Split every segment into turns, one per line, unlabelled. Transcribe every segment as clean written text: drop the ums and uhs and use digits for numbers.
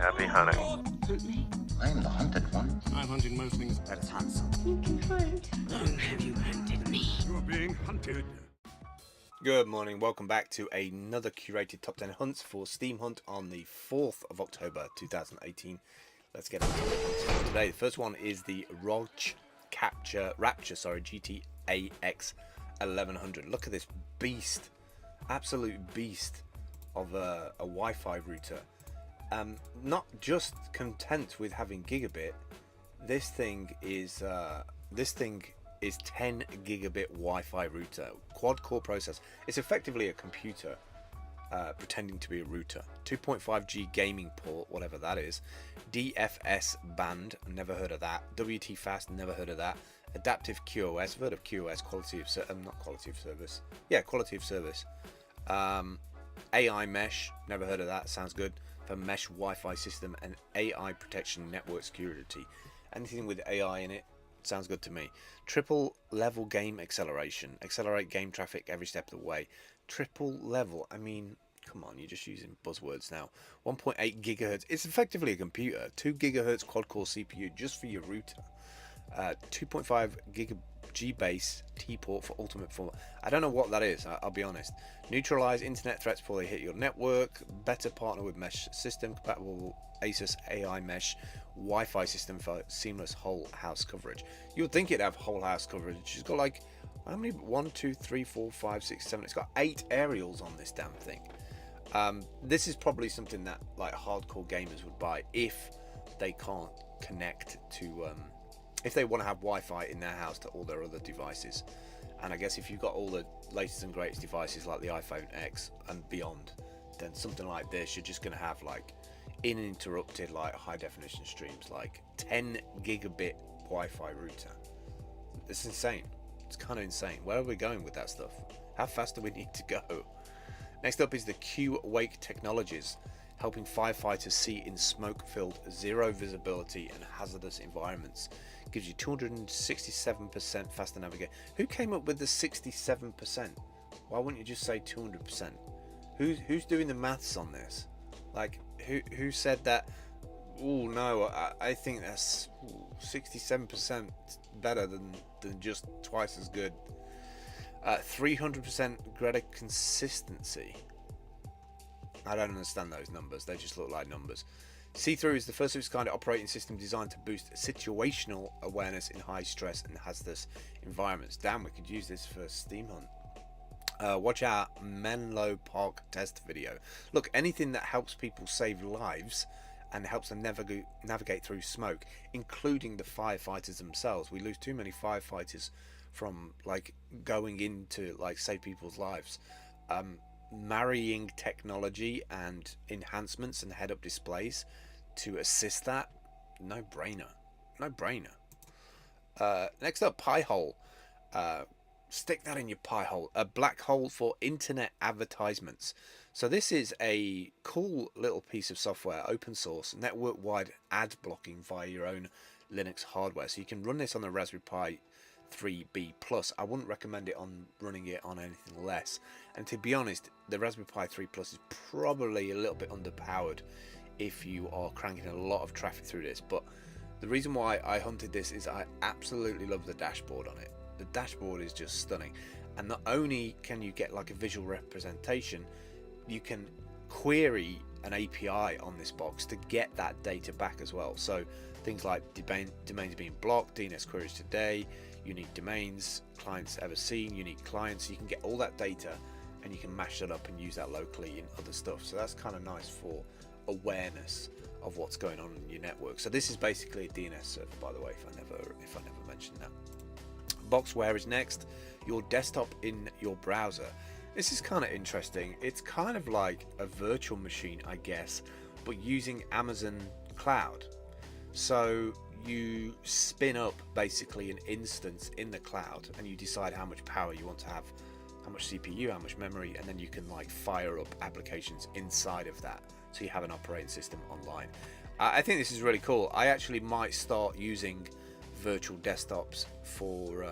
Happy hunting.
Hunt me.
I am the hunted one.
I'm hunting most things.
Let us hunt something.
You can hunt.
Long have you hunted me?
You're being hunted.
Good morning, welcome back to another curated top 10 hunts for Steam Hunt on the 4th of October 2018. Let's get into the hunts for today. The first one is the ROG Capture Rapture, GTAX 1100. Look at this beast, absolute beast of a Wi-Fi router. Not just content with having gigabit, this thing is 10 gigabit Wi-Fi router, quad core processor. It's effectively a computer pretending to be a router. 2.5G gaming port, whatever that is. DFS band, never heard of that. WT fast, never heard of that. Adaptive QoS, I've heard of QoS, quality of not quality of service. Yeah, quality of service. AI mesh, never heard of that. Sounds good. For mesh Wi-Fi system and AI protection network security. Anything with AI in it sounds good to me. Triple level game acceleration. Accelerate game traffic every step of the way. Triple level. I mean, come on, you're just using buzzwords now. 1.8 gigahertz. It's effectively a computer. 2 gigahertz quad core CPU just for your router. 2.5 G base T port for ultimate performance. I don't know what that is, I'll be honest. Neutralize internet threats before they hit your network. Better partner with mesh system. Compatible Asus AI mesh Wi-Fi system for seamless whole house coverage. You would think it'd have whole house coverage. It's got like, how many? 1, 2, 3, 4, 5, 6, 7. It's got 8 aerials on this damn thing. This is probably something that like hardcore gamers would buy if they can't connect to if they want to have Wi-Fi in their house to all their other devices. And I guess if you've got all the latest and greatest devices like the iPhone X and beyond, then something like this, you're just going to have like uninterrupted like high definition streams, like 10 gigabit Wi-Fi router. It's insane. It's kind of insane. Where are we going with that stuff? How fast do we need to go? Next up is the Cuewake technologies, helping firefighters see in smoke-filled, zero visibility and hazardous environments. Gives you 267% faster navigation. Who came up with the 67%? Why wouldn't you just say 200%? Who's doing the maths on this? Like, who said that? Oh no, I think that's 67% better than just twice as good. 300% greater consistency. I don't understand those numbers. They just look like numbers. C-thru is the first of its kind operating system designed to boost situational awareness in high stress and hazardous environments. Damn, we could use this for Steam Hunt. Watch our Menlo Park test video. Look, anything that helps people save lives and helps them navigate through smoke, including the firefighters themselves. We lose too many firefighters from like going into like save people's lives. Marrying technology and enhancements and head-up displays to assist that, no brainer. Next up, pie hole. Stick that in your pie hole. A black hole for internet advertisements. So this is a cool little piece of software, open source, network-wide ad blocking via your own Linux hardware. So you can run this on the Raspberry Pi 3B Plus. I wouldn't recommend it on running it on anything less. And to be honest, the Raspberry Pi 3 Plus is probably a little bit underpowered if you are cranking a lot of traffic through this. But the reason why I hunted this is I absolutely love the dashboard on it. The dashboard is just stunning. And not only can you get like a visual representation, you can query an API on this box to get that data back as well. So things like domains being blocked, DNS queries today, unique domains, clients ever seen, unique clients. You can get all that data and you can mash that up and use that locally in other stuff. So that's kind of nice for awareness of what's going on in your network. So this is basically a DNS server, by the way, if I never mentioned that. Boxware is next. Your desktop in your browser. This is kind of interesting. It's kind of like a virtual machine, I guess, but using Amazon Cloud. So you spin up basically an instance in the cloud and you decide how much power you want to have, how much CPU, how much memory, and then you can like fire up applications inside of that, so you have an operating system online. I think this is really cool. I actually might start using virtual desktops for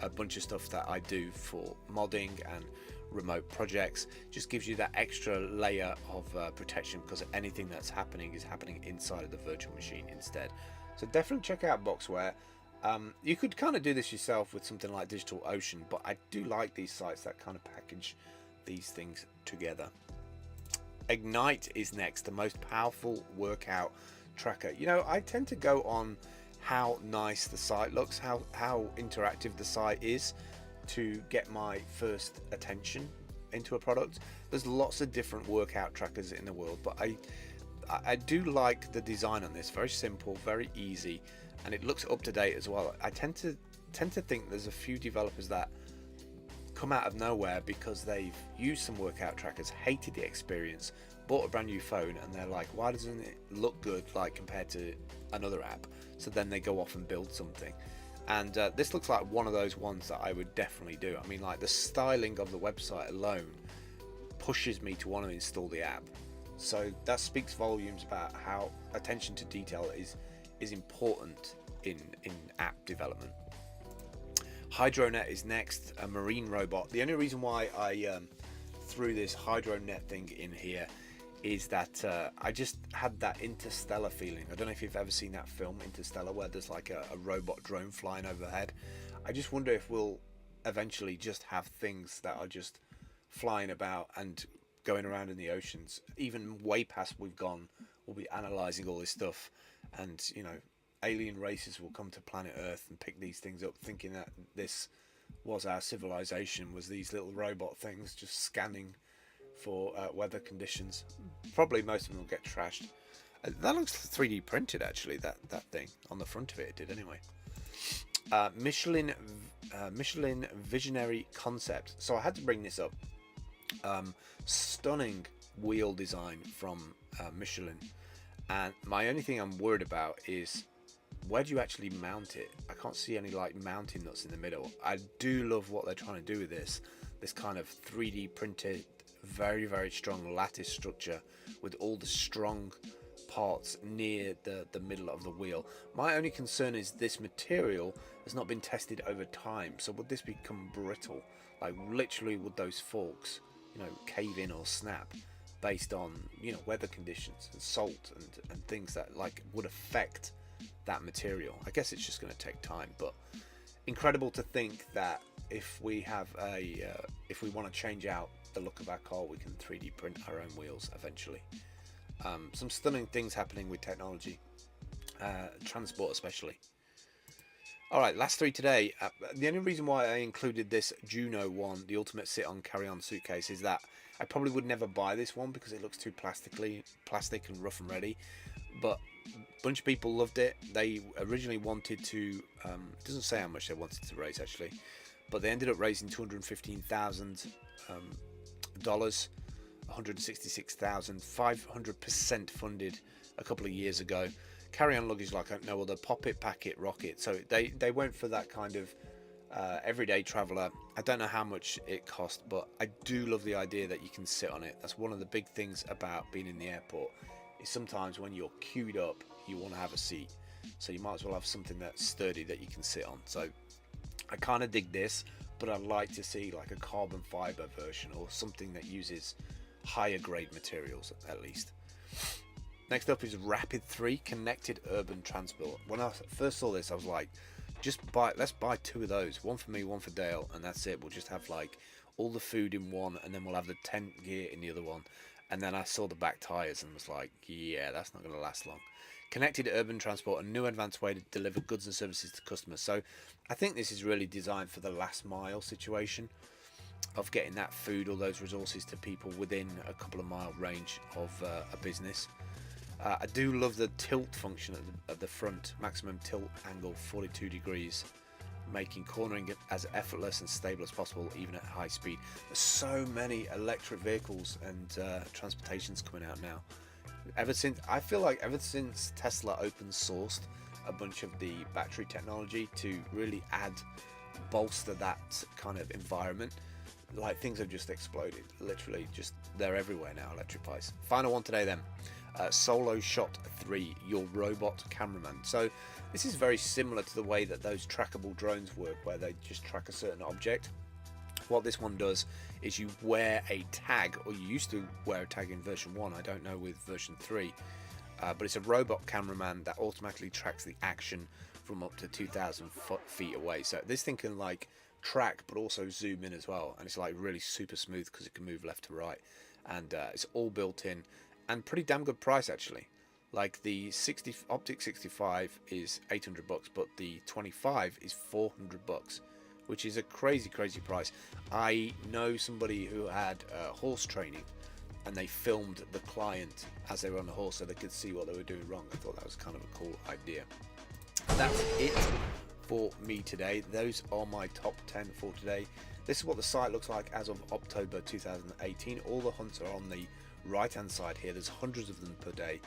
a bunch of stuff that I do for modding and remote projects. Just gives you that extra layer of protection, because anything that's happening is happening inside of the virtual machine instead. So definitely check out Boxware. You could kind of do this yourself with something like DigitalOcean, but I do like these sites that kind of package these things together. Ignite is next, the most powerful workout tracker. You know, I tend to go on how nice the site looks, how interactive the site is, to get my first attention into a product. There's lots of different workout trackers in the world, but I do like the design on this. Very simple, very easy, and it looks up to date as well. I tend to think there's a few developers that come out of nowhere because they've used some workout trackers, hated the experience, bought a brand new phone, and they're like, why doesn't it look good like compared to another app? So then they go off and build something. And this looks like one of those ones that I would definitely do. I mean, like, the styling of the website alone pushes me to want to install the app. So that speaks volumes about how attention to detail is important in app development. Hydronet is next, a marine robot. The only reason why I threw this Hydronet thing in here is that I just had that Interstellar feeling. I don't know if you've ever seen that film Interstellar, where there's like a robot drone flying overhead. I just wonder if we'll eventually just have things that are just flying about and going around in the oceans. Even way past we've gone, we'll be analysing all this stuff, and you know, alien races will come to planet Earth and pick these things up, thinking that this was our civilization, was these little robot things just scanning for weather conditions. Probably most of them will get trashed. That looks 3D printed, actually, that thing on the front of it did anyway. Michelin Visionary Concept. So I had to bring this up. Stunning wheel design from Michelin, and my only thing I'm worried about is, where do you actually mount it? I can't see any like mounting nuts in the middle. I do love what they're trying to do with this kind of 3D printed, very, very strong lattice structure with all the strong parts near the middle of the wheel. My only concern is this material has not been tested over time. So would this become brittle? Like, literally, would those forks, you know, cave in or snap based on, you know, weather conditions and salt and things that like would affect that material? I guess it's just going to take time, but incredible to think that if we have if we want to change out the look of our car, we can 3D print our own wheels eventually. Some stunning things happening with technology, transport especially. Alright, last three today. The only reason why I included this Juneau one, the ultimate sit-on carry-on suitcase, is that I probably would never buy this one because it looks too plastic and rough and ready, but a bunch of people loved it. They originally wanted to, it doesn't say how much they wanted to raise actually, but they ended up raising $215,000, 166,000, 500% funded a couple of years ago. Carry-on luggage like no other. Pop it, pack it, rock it. So they went for that kind of everyday traveler. I don't know how much it cost, but I do love the idea that you can sit on it. That's one of the big things about being in the airport, is sometimes when you're queued up, you want to have a seat. So you might as well have something that's sturdy that you can sit on. So I kind of dig this, but I'd like to see like a carbon fiber version or something that uses higher grade materials at least. Next up is Rapid 3 Connected Urban Transport. When I first saw this, I was like, let's buy two of those, one for me, one for Dale, and that's it. We'll just have like all the food in one, and then we'll have the tent gear in the other one. And then I saw the back tires and was like, yeah, that's not going to last long. Connected Urban Transport, a new advanced way to deliver goods and services to customers. So I think this is really designed for the last mile situation of getting that food or those resources to people within a couple of mile range of a business. I do love the tilt function at the front, maximum tilt angle 42 degrees, making cornering as effortless and stable as possible even at high speed. There's so many electric vehicles and transportations coming out now. I feel like ever since Tesla open sourced a bunch of the battery technology to really bolster that kind of environment, like, things have just exploded. Literally, just they're everywhere now, electric bikes. Final one today then. Soloshot 3, your robot cameraman. So this is very similar to the way that those trackable drones work, where they just track a certain object. What this one does is you wear a tag, or you used to wear a tag in version 1, I don't know with version 3, but it's a robot cameraman that automatically tracks the action from up to 2,000 feet away. So this thing can like track but also zoom in as well, and it's like really super smooth because it can move left to right, and it's all built in, and pretty damn good price actually. Like the Optic 65 is 800 bucks, but the 25 is 400 bucks, which is a crazy price. I know somebody who had horse training, and they filmed the client as they were on the horse so they could see what they were doing wrong. I thought that was kind of a cool idea. That's it for me today. Those are my top 10 for today. This is what the site looks like as of October 2018. All the hunts are on the right hand side here. There's hundreds of them per day.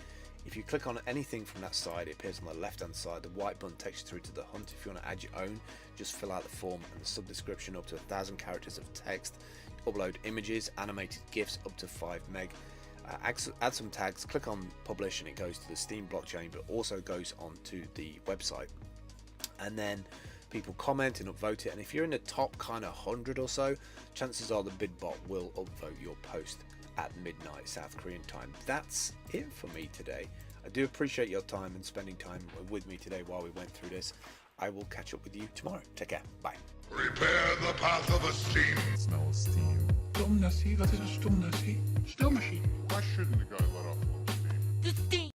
If you click on anything from that side, it appears on the left hand side. The white button takes you through to the hunt. If you want to add your own, just fill out the form, and the sub description up to 1,000 characters of text. Upload images, animated GIFs up to 5 meg. Add some tags, click on publish, and it goes to the Steam blockchain, but also goes onto the website. And then people comment and upvote it, and if you're in the top kind of 100 or so, chances are the bidbot will upvote your post at midnight South Korean time. That's it for me today. I do appreciate your time and spending time with me today while we went through this. I will catch up with you tomorrow. Take care. Bye.
Prepare the path of a steam.
Smell of steam.
Stomnassie, wat is een stomnassie? Stoommachine.
Why shouldn't the guy let off a little steam?
The steam.